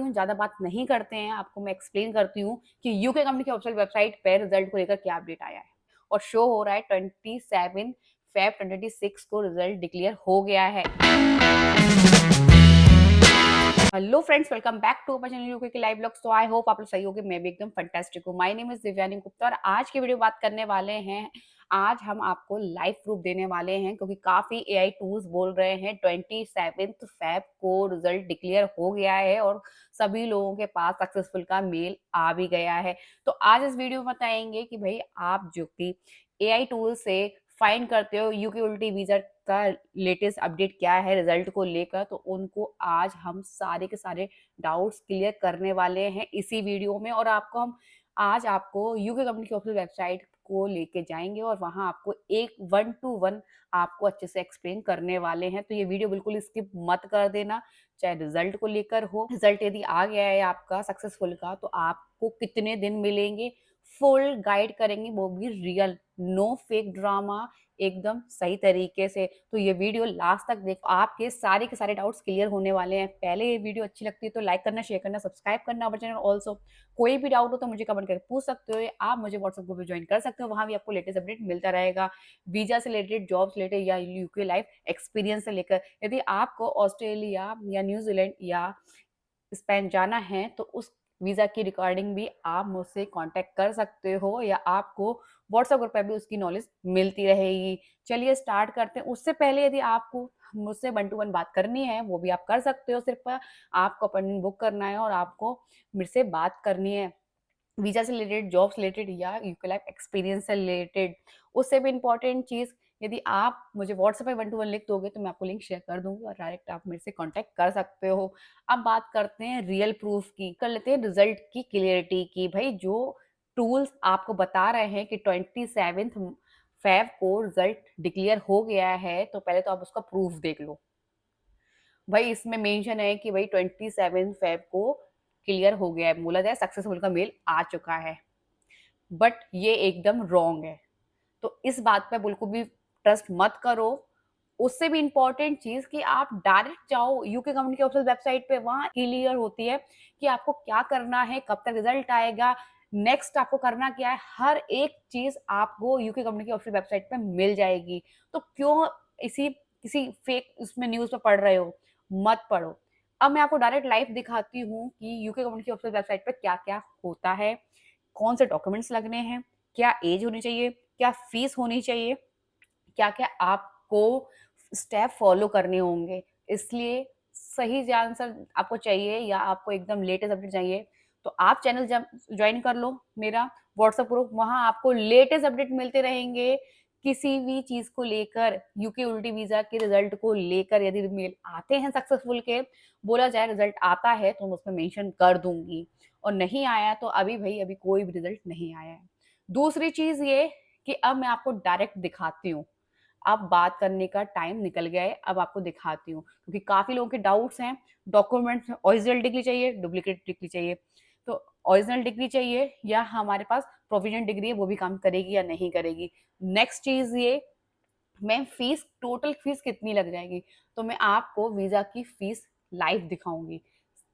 हम ज़्यादा बात नहीं करते हैं, आपको मैं एक्सप्लेन करती हूँ कि यूके कंपनी की ऑफिशियल वेबसाइट पे रिजल्ट को लेकर क्या अपडेट आया है। और शो हो रहा है 27 फेब 2026 को रिजल्ट डिक्लेयर हो गया है। Hello friends, welcome back to our channel UK के लाइव ब्लॉग्स। तो आई होप आप लोग सही होगे, मैं भी एकदम फैंटास्टिक हूँ। My name is Divyani Gupta और आज की वीडियो बात करने वाले हैं। आज हम आपको लाइव प्रूफ देने वाले हैं क्योंकि काफी एआई टूल्स बोल रहे हैं 27 फेब को रिजल्ट डिक्लेयर हो गया है और सभी लोगों के पास सक्सेसफुल का मेल आ भी गया है। तो आज इस वीडियो में बताएंगे कि भाई आप जो कि एआई टूल से फाइंड करते हो यूके उल्टी वीजा का लेटेस्ट अपडेट क्या है रिजल्ट को लेकर, तो उनको आज हम सारे के सारे डाउट्स क्लियर करने वाले हैं इसी वीडियो में। और आपको हम आज आपको यूके कंपनी की ऑफिशियल वेबसाइट को लेके जाएंगे और वहां आपको एक 1 to 1 आपको अच्छे से एक्सप्लेन करने वाले हैं। तो ये वीडियो बिल्कुल स्किप मत कर देना, चाहे रिजल्ट को लेकर हो। रिजल्ट यदि आ गया है आपका सक्सेसफुल का, तो आपको कितने दिन मिलेंगे, फुल गाइड करेंगे, वो भी रियल, नो फेक ड्रामा, एकदम सही तरीके से। तो ये वीडियो लास्ट तक देखो, आपके सारे के सारे डाउट्स क्लियर होने वाले हैं। पहले ये वीडियो अच्छी लगती है तो लाइक करना, शेयर करना, सब्सक्राइब करना अवर चैनल ऑल्सो। कोई भी डाउट हो तो मुझे कमेंट करके पूछ सकते हो, आप मुझे व्हाट्सएप ग्रुप पे ज्वाइन कर सकते हो, वहां भी आपको लेटेस्ट अपडेट मिलता रहेगा। वीजा से रिलेटेड, जॉब से रिलेटेड या यूके लाइफ एक्सपीरियंस से लेकर, यदि आपको ऑस्ट्रेलिया या न्यूजीलैंड या स्पेन जाना है तो उस वीज़ा की रिकॉर्डिंग भी आप मुझसे कांटेक्ट कर सकते हो या आपको व्हाट्सएप ग्रुप पे भी उसकी नॉलेज मिलती रहेगी। चलिए स्टार्ट करते हैं। उससे पहले यदि आपको मुझसे 1 to 1 बात करनी है वो भी आप कर सकते हो, सिर्फ आपको अपॉइंटमेंट बुक करना है और आपको मेरे से बात करनी है वीजा से रिलेटेड, जॉब से रिलेटेड या यूके लाइफ एक्सपीरियंस से रिलेटेड। उससे भी इम्पोर्टेंट चीज़, यदि आप मुझे व्हाट्सएप पे 1 to 1 लिख दोगे तो मैं आपको लिंक शेयर कर दूंगी और डायरेक्ट आप मेरे से कांटेक्ट कर सकते हो। अब बात करते हैं रियल प्रूफ की, कर लेते हैं रिजल्ट की क्लियरिटी की। भाई जो टूल्स आपको बता रहे हैं कि 27 फेब को रिजल्ट डिक्लेयर हो गया है, तो पहले तो आप उसका प्रूफ देख लो। भाई इसमें मेंशन है कि भाई 27 फेब को क्लियर हो गया है, बोला जाए सक्सेसफुल का मेल आ चुका है, बट ये एकदम रॉन्ग है। तो इस बात पे बिल्कुल भी ट्रस्ट मत करो। उससे भी इंपॉर्टेंट चीज कि आप डायरेक्ट जाओ यूके कंपनी की ऑफिशियल वेबसाइट पे, वहां क्लियर होती है कि आपको क्या करना है, कब तक रिजल्ट आएगा, नेक्स्ट आपको करना क्या है, हर एक चीज आपको यूके कंपनी की ऑफिशियल वेबसाइट पे मिल जाएगी। तो क्यों इसी किसी फेक उसमें न्यूज पे पढ़ रहे हो, मत पढ़ो। अब मैं आपको डायरेक्ट लाइव दिखाती हूँ कि यूके कंपनी की ऑफिशियल वेबसाइट पे क्या क्या होता है, कौन से डॉक्यूमेंट्स लगने हैं, क्या एज होनी चाहिए, क्या फीस होनी चाहिए, क्या-क्या आपको स्टेप फॉलो करने होंगे। इसलिए सही आंसर आपको चाहिए या आपको एकदम लेटेस्ट अपडेट चाहिए, तो आप चैनल जॉइन कर लो मेरा व्हाट्सएप ग्रुप, वहाँ आपको लेटेस्ट अपडेट मिलते रहेंगे। किसी भी चीज़ को लेकर, यूके उल्टी वीज़ा के रिजल्ट को लेकर यदि मेल आते हैं सक्सेसफुल के, बोला जाए रिजल्ट आता है तो मैं उसमें मेंशन कर दूँगी, और नहीं आया तो अभी भई अभी कोई भी रिजल्ट नहीं आया है। दूसरी चीज़ ये कि अब मैं आपको डायरेक्ट दिखाती हूँ। अब बात करने का टाइम निकल गया है, अब आपको दिखाती हूँ क्योंकि काफ़ी लोगों के डाउट्स हैं। डॉक्यूमेंट्स में ओरिजिनल डिग्री चाहिए, डुप्लीकेट डिग्री चाहिए। तो ओरिजिनल डिग्री चाहिए या हमारे पास प्रोविजनल डिग्री है, वो भी काम करेगी या नहीं करेगी। नेक्स्ट चीज़ ये, मैं फीस, टोटल फीस कितनी लग जाएगी, तो मैं आपको वीज़ा की फीस लाइव दिखाऊँगी।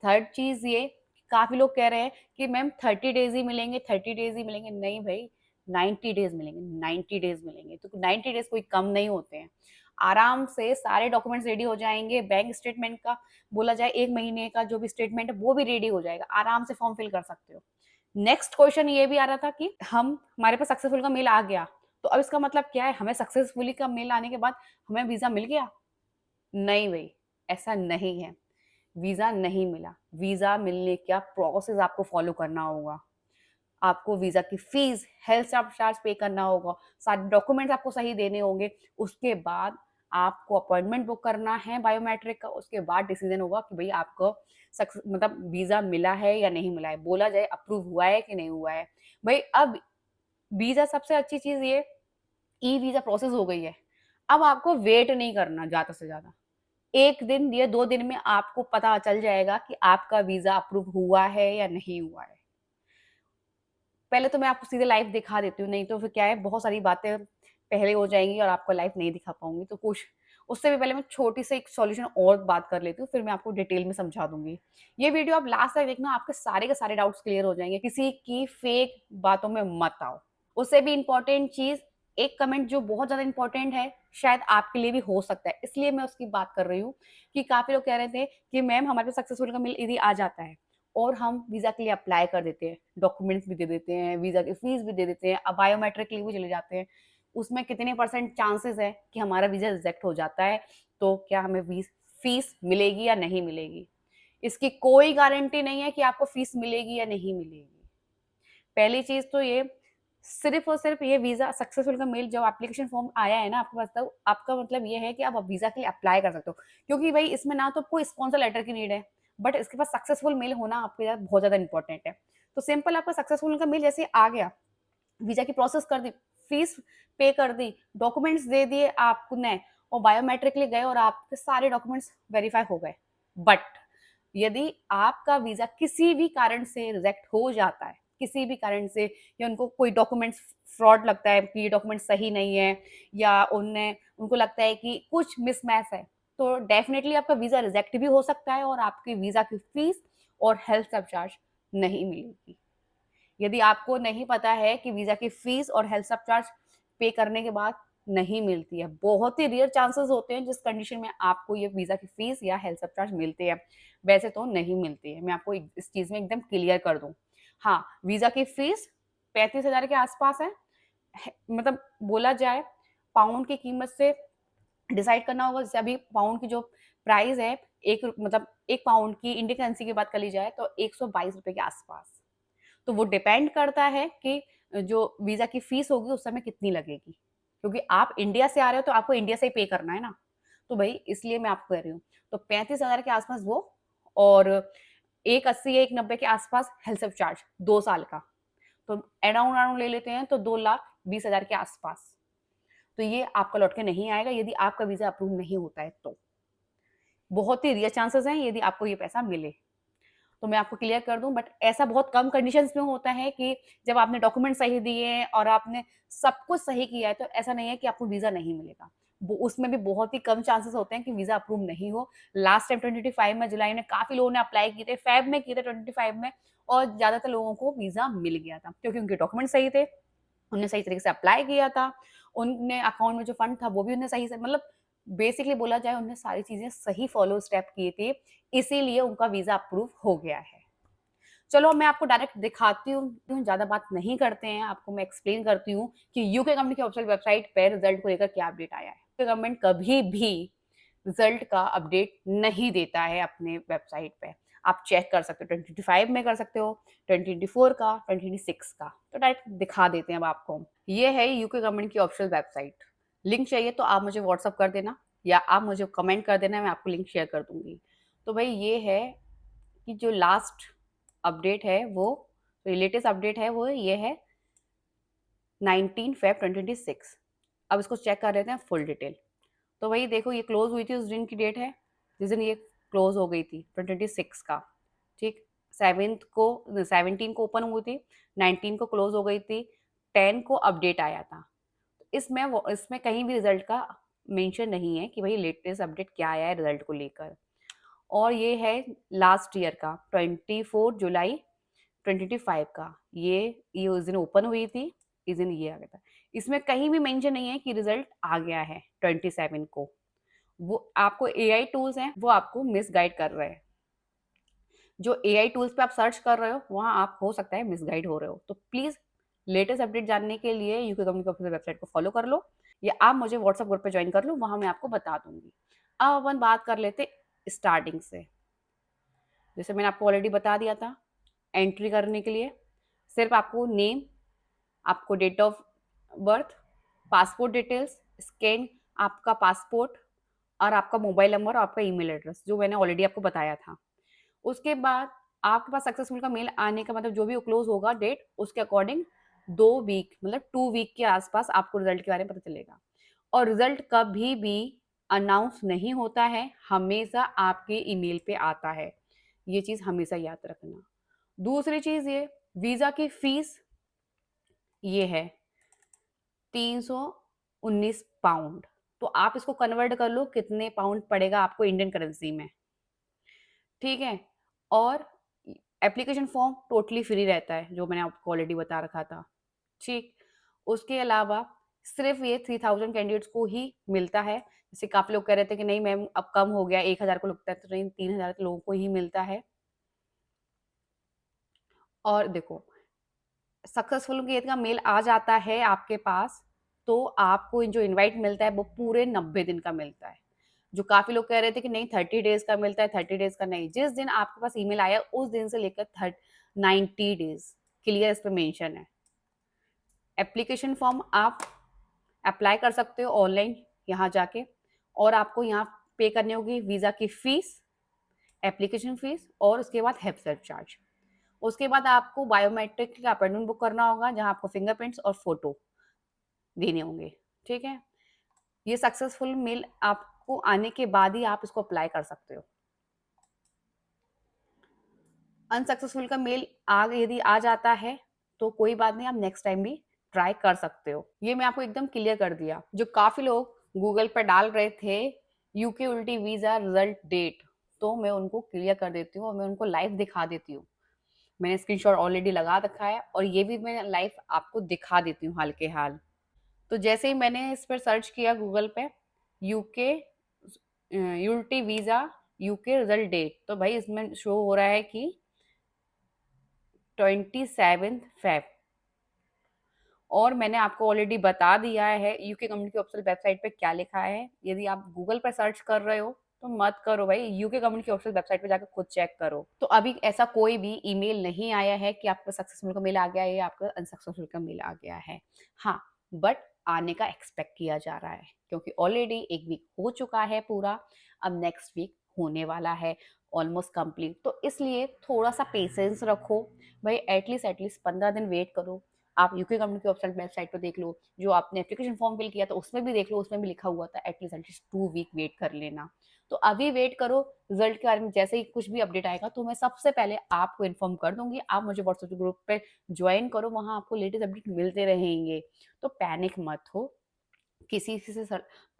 थर्ड चीज़ ये, काफ़ी लोग कह रहे हैं कि मैम 30 डेज़ ही मिलेंगे, 30 डेज़ ही मिलेंगे। नहीं भई, 90 डेज़ मिलेंगे, 90 डेज़ मिलेंगे। तो 90 डेज़ कोई कम नहीं होते हैं। आराम से सारे डॉक्यूमेंट्स रेडी हो जाएँगे, बैंक स्टेटमेंट का बोला जाए 1 महीने का जो भी स्टेटमेंट है वो भी रेडी हो जाएगा, आराम से फॉर्म फिल कर सकते हो। नेक्स्ट क्वेश्चन ये भी आ रहा था कि हम हमारे पास सक्सेसफुल का मेल आ गया, तो अब इसका मतलब क्या है, हमें सक्सेसफुली का मेल आने के बाद हमें वीज़ा मिल गया? नहीं भई, ऐसा नहीं है। वीज़ा नहीं मिला। वीज़ा मिलने का प्रोसेस आपको फॉलो करना होगा। आपको वीज़ा की फीस, हेल्थ चार्ज पे करना होगा, सारे डॉक्यूमेंट्स आपको सही देने होंगे। उसके बाद आपको अपॉइंटमेंट बुक करना है बायोमेट्रिक का, उसके बाद डिसीज़न होगा कि भई आपको मतलब वीज़ा मिला है या नहीं मिला है। बोला जाए अप्रूव हुआ है कि नहीं हुआ है। भई अब वीज़ा, सबसे अच्छी चीज़ ये, ई-वीज़ा प्रोसेस हो गई है। अब आपको वेट नहीं करना ज़्यादा से ज़्यादा। 1 दिन या 2 दिन में आपको पता चल जाएगा कि आपका वीज़ा अप्रूव हुआ है या नहीं हुआ है। पहले तो मैं आपको सीधे लाइव दिखा देती हूँ, नहीं तो फिर क्या है, बहुत सारी बातें पहले हो जाएँगी और आपको लाइव नहीं दिखा पाऊँगी। तो उससे भी पहले मैं छोटी सी एक सॉल्यूशन और बात कर लेती हूँ, फिर मैं आपको डिटेल में समझा दूँगी। ये वीडियो आप लास्ट तक देखना, आपके सारे के सारे डाउट्स क्लियर हो जाएँगे, किसी की फेक बातों में मत आओ। उससे भी इम्पोर्टेंट चीज़, एक कमेंट जो बहुत ज़्यादा इम्पोर्टेंट है, शायद आपके लिए भी हो सकता है, इसलिए मैं उसकी बात कर रही हूँ कि काफ़ी लोग कह रहे थे कि मैम हमारे पास सक्सेसफुल का मेल यदि आ जाता है और हम वीज़ा के लिए अप्लाई कर देते हैं, डॉक्यूमेंट्स भी दे देते हैं, वीज़ा की फीस भी दे देते हैं, अब बायोमेट्रिक के लिए भी चले जाते हैं, उसमें कितने परसेंट चांसेस है कि हमारा वीज़ा रिजेक्ट हो जाता है, तो क्या हमें फीस मिलेगी या नहीं मिलेगी? इसकी कोई गारंटी नहीं है कि आपको फीस मिलेगी या नहीं मिलेगी। पहली चीज़ तो ये, सिर्फ़ और सिर्फ़ ये वीज़ा सक्सेसफुल का मेल जब एप्लीकेशन फॉर्म आया है ना आपके पास, तब आपका मतलब ये है कि आप अब वीज़ा के लिए अप्लाई कर सकते हो। क्योंकि भई इसमें ना तो कोई स्पॉन्सर लेटर की नीड है, बट इसके पास सक्सेसफुल मेल होना आपके लिए बहुत ज़्यादा इम्पोर्टेंट है। तो सिंपल आपका सक्सेसफुल का मेल जैसे ही आ गया, वीज़ा की प्रोसेस कर दी, फीस पे कर दी, डॉक्यूमेंट्स दे दिए आपने और बायोमेट्रिक के लिए गए और आपके सारे डॉक्यूमेंट्स वेरीफाई हो गए। बट यदि आपका वीज़ा किसी भी कारण से रिजेक्ट हो जाता है, किसी भी कारण से, या उनको कोई डॉक्यूमेंट्स फ्रॉड लगता है कि ये डॉक्यूमेंट सही नहीं है, या उनको लगता है कि कुछ मिसमैच है, तो डेफ़िनिटली आपका वीज़ा रिजेक्ट भी हो सकता है और आपकी वीज़ा की फीस और हेल्थ सरचार्ज नहीं मिलेगी। यदि आपको नहीं पता है कि वीज़ा की फीस और हेल्थ सरचार्ज पे करने के बाद नहीं मिलती है, बहुत ही रेयर चांसेस होते हैं जिस कंडीशन में आपको ये वीज़ा की फीस या हेल्थ सरचार्ज मिलते हैं, वैसे तो नहीं मिलती है। मैं आपको इस चीज़ में एकदम क्लियर कर दूँ। हाँ, वीज़ा की फीस 35,000 के आसपास है, मतलब बोला जाए पाउंड की कीमत से डिसाइड करना होगा। जैसे अभी पाउंड की जो प्राइस है, एक मतलब 1 पाउंड की इंडियन करेंसी की बात कर ली जाए तो ₹122 के आसपास। तो वो डिपेंड करता है कि जो वीज़ा की फीस होगी उस समय कितनी लगेगी। क्योंकि आप इंडिया से आ रहे हो तो आपको इंडिया से ही पे करना है ना। तो भई इसलिए मैं आपको कह रही हूँ। तो 35,000 के आसपास वो, और 180 या 190 के आसपास हेल्थ सर्विस चार्ज 2 साल का। तो अराउंड अराउंड ले लेते हैं तो 2,20,000 के आसपास। तो ये आपका लौट के नहीं आएगा यदि आपका वीज़ा अप्रूव नहीं होता है तो। बहुत ही रेयर चांसेस हैं यदि आपको ये पैसा मिले। तो मैं आपको क्लियर कर दूँ, बट ऐसा बहुत कम कंडीशंस में होता है कि जब आपने डॉक्यूमेंट सही दिए हैं और आपने सब कुछ सही किया है, तो ऐसा नहीं है कि आपको वीज़ा नहीं मिलेगा। वो उसमें भी बहुत ही कम चांसेस होते हैं कि वीज़ा अप्रूव नहीं हो। लास्ट टाइम 2025 में जुलाई में काफ़ी लोगों ने अप्लाई किए थे, फ़ेब में किए थे 2025 में, और ज़्यादातर लोगों को वीज़ा मिल गया था क्योंकि उनके डॉक्यूमेंट सही थे, उन्होंने सही तरीके से अप्लाई किया था, उनने अकाउंट में जो फंड था वो भी उन्हें सही से, मतलब बेसिकली बोला जाए उन्होंने सारी चीज़ें सही फॉलो स्टेप किए थे, इसीलिए उनका वीज़ा अप्रूव हो गया है। चलो मैं आपको डायरेक्ट दिखाती हूँ, ज़्यादा बात नहीं करते हैं, आपको मैं एक्सप्लेन करती हूँ कि यूके गवर्नमेंट की ऑफ़िशियल वेबसाइट पे रिज़ल्ट को लेकर क्या अपडेट आया है। यूके गवर्नमेंट कभी भी रिज़ल्ट का अपडेट नहीं देता है अपने वेबसाइट पे। आप चेक कर सकते हो, 2025 में कर सकते हो, 2024 का, 2026 का। तो डायरेक्ट दिखा देते हैं अब आपको। ये है यूके गवर्नमेंट की ऑफ़िशियल वेबसाइट। लिंक चाहिए तो आप मुझे व्हाट्सएप कर देना या आप मुझे कमेंट कर देना, मैं आपको लिंक शेयर कर दूँगी। तो भई ये है कि जो लास्ट अपडेट है वो, लेटेस्ट अपडेट है वो ये है 19 फ़ेब 2026। अब इसको चेक कर लेते हैं फुल डिटेल। तो वही देखो, ये क्लोज़ हुई थी उस दिन की डेट है, जिस दिन ये क्लोज़ हो गई थी 2026 का, ठीक? 17 को ओपन हुई थी, 19 को क्लोज़ हो गई थी, 10 को अपडेट आया था। इसमें कहीं भी रिज़ल्ट का मेंशन नहीं है कि भई लेटेस्ट अपडेट क्या आया है रिज़ल्ट को लेकर। और ये है लास्ट ईयर का 24 जुलाई 2025 का। ये उस दिन ओपन हुई थी, इस दिन ये आ गया था। इसमें कहीं भी मेंशन नहीं है कि रिज़ल्ट आ गया है 27 को। वो आपको एआई टूल्स हैं, वो आपको मिसगाइड कर रहे हैं। जो एआई टूल्स पे आप सर्च कर रहे हो, वहाँ आप हो सकता है मिसगाइड हो रहे हो। तो प्लीज़ लेटेस्ट अपडेट जानने के लिए यूके गवर्नमेंट की ऑफिशियल वेबसाइट को फॉलो कर लो, या आप मुझे व्हाट्सएप ग्रुप पे जॉइन कर लो, वहाँ मैं आपको बता दूँगी। अब अपन बात कर लेते स्टार्टिंग से। जैसे मैंने आपको ऑलरेडी बता दिया था, एंट्री करने के लिए सिर्फ़ आपको नेम, आपको date of birth, passport details, scan आपका पासपोर्ट और आपका मोबाइल नंबर और आपका ईमेल एड्रेस, जो मैंने ऑलरेडी आपको बताया था। उसके बाद आपके पास सक्सेसफुल का मेल आने का मतलब जो भी क्लोज़ होगा डेट, उसके अकॉर्डिंग 2 वीक मतलब 2 वीक के आस-पास आपको रिज़ल्ट के बारे में पता चलेगा। और रिज़ल्ट कभी भी अनाउंस नहीं होता है, हमेशा आपके ईमेल पे आता है। ये चीज़ हमेशा याद रखना। दूसरी चीज़ ये, वीज़ा की फ़ीस ये है 319 पाउंड। तो आप इसको कन्वर्ट कर लो कितने पाउंड पड़ेगा आपको इंडियन करेंसी में, ठीक है? और एप्लीकेशन फॉर्म टोटली फ्री रहता है, जो मैंने आपको ऑलरेडी बता रखा था, ठीक? उसके अलावा सिर्फ़ ये 3000 कैंडिडेट्स को ही मिलता है। जैसे काफ़ी लोग कह रहे थे कि नहीं मैम अब कम हो गया, 1000 को लगता है, तो नहीं 3000 लोगों को ही मिलता है। और देखो, सक्सेसफुल केस का मेल आ जाता है आपके पास, तो आपको जो इनवाइट मिलता है वो पूरे 90 दिन का मिलता है। जो काफ़ी लोग कह रहे थे कि नहीं 30 डेज़ का मिलता है, 30 डेज़ का नहीं। जिस दिन आपके पास ईमेल आया उस दिन से लेकर 90 डेज़ क्लियर इस पे मेंशन है। एप्लीकेशन फॉर्म आप अप्लाई कर सकते हो ऑनलाइन यहाँ जाके, और आपको यहाँ पे करनी होगी वीज़ा की फ़ीस, एप्लीकेशन फ़ीस और उसके बाद हेल्प सेल्फ चार्ज। उसके बाद आपको बायोमेट्रिक का अपॉइंटमेंट बुक करना होगा, जहाँ आपको फिंगरप्रिंट्स और फ़ोटो देने होंगे, ठीक है? ये सक्सेसफुल मेल आपको आने के बाद ही आप इसको अप्लाई कर सकते हो। अनसक्सेसफुल का मेल यदि आ जाता है, तो कोई बात नहीं, आप नेक्स्ट टाइम भी ट्राई कर सकते हो। ये मैं आपको एकदम क्लियर कर दिया। जो काफ़ी लोग गूगल पर डाल रहे थे, यूके उल्टी वीज़ा रिज़ल्ट डेट, तो मैं उनको क्लियर कर देती हूँ और मैं उनको लाइव दिखा देती हूँ। मैंने स्क्रीनशॉट ऑलरेडी लगा रखा है और ये भी मैं लाइव आपको दिखा देती हूँ हाल के हाल। तो जैसे ही मैंने इस पर सर्च किया गूगल पे, यूके यूल्टी वीज़ा यूके रिज़ल्ट डेट, तो भाई इसमें शो हो रहा है कि 27 फ़ेब, और मैंने आपको ऑलरेडी बता दिया है यूके गवर्नमेंट की ऑफिशियल वेबसाइट पे क्या लिखा है। यदि आप गूगल पर सर्च कर रहे हो तो मत करो भाई, यूके गवर्नमेंट की ऑफिशियल वेबसाइट पे जाकर खुद चेक करो। तो अभी ऐसा कोई भी ईमेल नहीं आया है कि आपका सक्सेसफुल का मेल आ गया है या आपका अनसक्सेसफुल का मेल आ गया है। हाँ, बट आने का एक्सपेक्ट किया जा रहा है, क्योंकि ऑलरेडी 1 वीक हो चुका है पूरा, अब नेक्स्ट वीक होने वाला है ऑलमोस्ट कंप्लीट। तो इसलिए थोड़ा-सा पेशेंस रखो भाई, एटलीस्ट 15 दिन वेट करो। आप यूके गवर्नमेंट की ऑफिशियल वेबसाइट पे देख लो, जो आपने एप्लीकेशन फॉर्म फिल किया था उसमें भी देख लो, उसमें भी लिखा हुआ था एटलीस्ट 2 वीक वेट कर लेना। तो अभी वेट करो, रिजल्ट के बारे में जैसे ही कुछ भी अपडेट आएगा तो मैं सबसे पहले आपको इन्फॉर्म कर दूंगी। आप मुझे व्हाट्सएप ग्रुप पे ज्वाइन करो, वहाँ आपको लेटेस्ट अपडेट मिलते रहेंगे। तो पैनिक मत हो, किसी से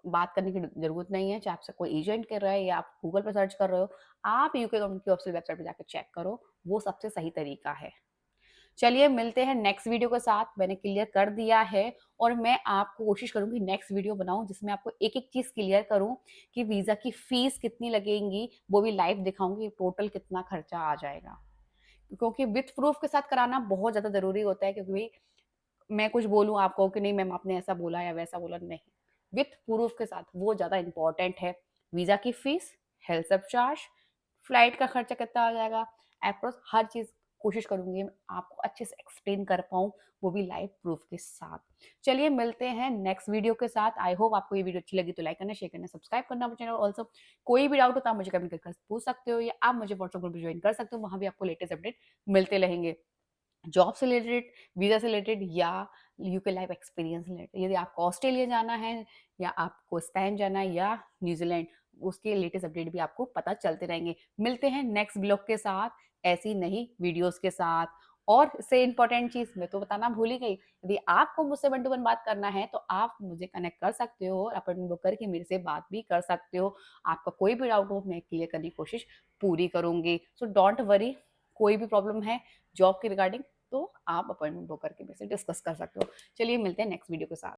बात करने की जरूरत नहीं है, चाहे आपसे कोई एजेंट कर रहा है या आप गूगल पर सर्च कर रहे हो, आप यूके गवर्नमेंट की ऑफिशियल वेबसाइट पे जाकर चेक करो, वो सबसे सही तरीका है। चलिए मिलते हैं नेक्स्ट वीडियो के साथ। मैंने क्लियर कर दिया है और मैं आपको कोशिश करूंगी नेक्स्ट वीडियो बनाऊं जिसमें आपको एक एक चीज क्लियर करूं कि वीजा की फीस कितनी लगेगी, वो भी लाइव दिखाऊंगी, टोटल कितना खर्चा आ जाएगा। क्योंकि विथ प्रूफ के साथ कराना बहुत ज्यादा जरूरी होता है, क्योंकि भाई मैं कुछ बोलूँ आपको कि नहीं मैम आपने ऐसा बोला या वैसा बोला, नहीं, विथ प्रूफ के साथ वो ज़्यादा इम्पोर्टेंट है। वीज़ा की फीस, हेल्थ सब चार्ज, फ्लाइट का खर्चा कितना आ जाएगा, अप्रोच हर चीज़ कोशिश करूंगी मैं आपको अच्छे से एक्सप्लेन कर पाऊँ, वो भी लाइव प्रूफ के साथ। चलिए मिलते हैं नेक्स्ट वीडियो के साथ। आई होप आपको ये वीडियो अच्छी लगी तो लाइक करना, शेयर करना, सब्सक्राइब करना चैनल। ऑल्सो कोई भी डाउट हो तो आप मुझे कमेंट करके पूछ सकते हो, या आप मुझे व्हाट्सएप ग्रुप में ज्वाइन कर सकते हो, वहाँ भी आपको लेटेस्ट अपडेट मिलते रहेंगे, जॉब से रिलेटेड, वीज़ा से रिलेटेड या यूके लाइफ एक्सपीरियंस रिलेटेड। यदि आपको ऑस्ट्रेलिया जाना है या आपको स्पेन जाना है या न्यूजीलैंड, उसके लेटेस्ट अपडेट भी आपको पता चलते रहेंगे। मिलते हैं नेक्स्ट ब्लॉग के साथ, ऐसी नई वीडियोस के साथ। और इससे इंपॉर्टेंट चीज़ मैं तो बताना भूल ही गई, यदि आपको मुझसे 1 टू 1 बात करना है तो आप मुझे कनेक्ट कर सकते हो और अपॉइंटमेंट बुक करके मेरे से बात भी कर सकते हो। आपका कोई भी डाउट हो मैं क्लियर करने की कोशिश पूरी करूँगी। सो डोंट वरी, कोई भी प्रॉब्लम है जॉब के रिगार्डिंग तो आप अपॉइंटमेंट बुक करके मेरे से डिस्कस कर सकते हो। चलिए मिलते हैं नेक्स्ट वीडियो के साथ।